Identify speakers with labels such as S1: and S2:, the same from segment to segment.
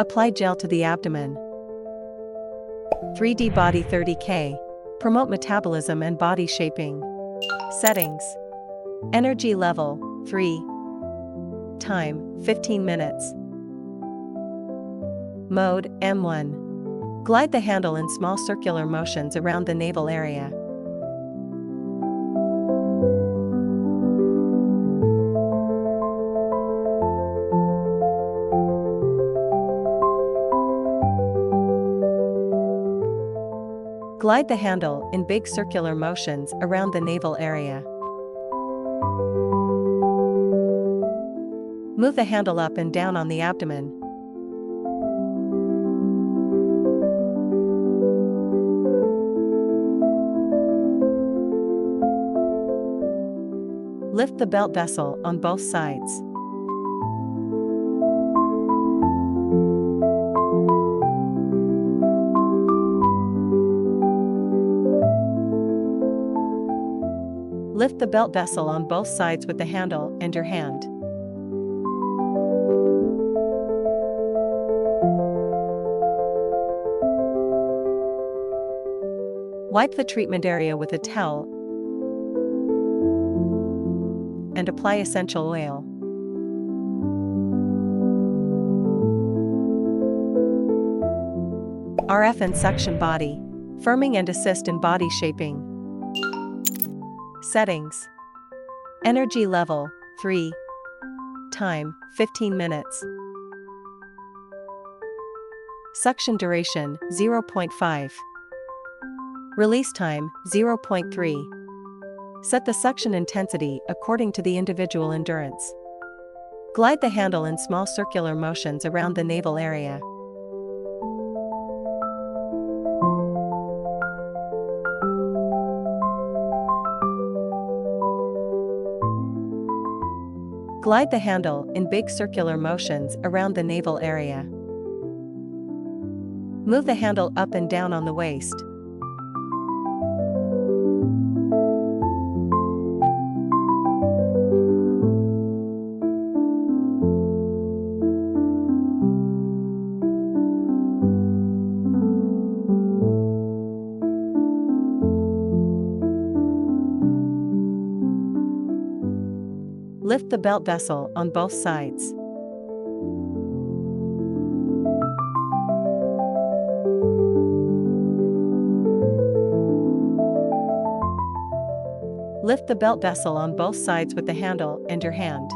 S1: Apply gel to the abdomen. 3D Body 30K. Promote metabolism and body shaping. Settings. Energy level, 3. Time, 15 minutes. Mode, M1. Glide the handle in small circular motions around the navel area. Glide the handle in big circular motions around the navel area. Move the handle up and down on the abdomen. Lift the belt vessel on both sides. Lift the belt vessel on both sides with the handle and your hand. Wipe the treatment area with a towel and apply essential oil. RF and suction body, firming and assist in body shaping. Settings. Energy level, 3. Time, 15 minutes. Suction duration, 0.5. Release time, 0.3. Set the suction intensity according to the individual endurance. Glide the handle in small circular motions around the navel area. Glide the handle in big circular motions around the navel area. Move the handle up and down on the waist. Lift the belt vessel on both sides. Lift the belt vessel on both sides with the handle and your hand.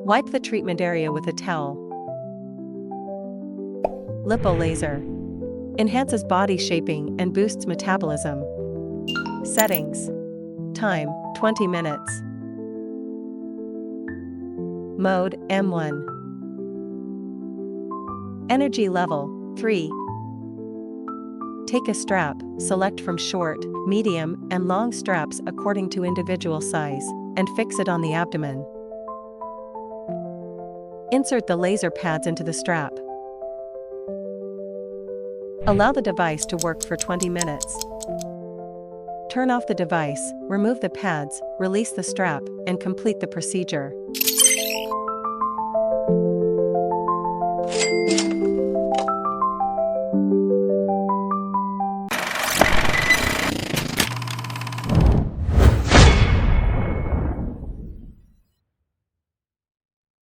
S1: Wipe the treatment area with a towel. Lipo laser. Enhances body shaping and boosts metabolism. Settings. Time, 20 minutes. Mode, M1. Energy level, 3. Take a strap, select from short, medium, and long straps according to individual size, and fix it on the abdomen. Insert the laser pads into the strap. Allow the device to work for 20 minutes. Turn off the device, remove the pads, release the strap, and complete the procedure.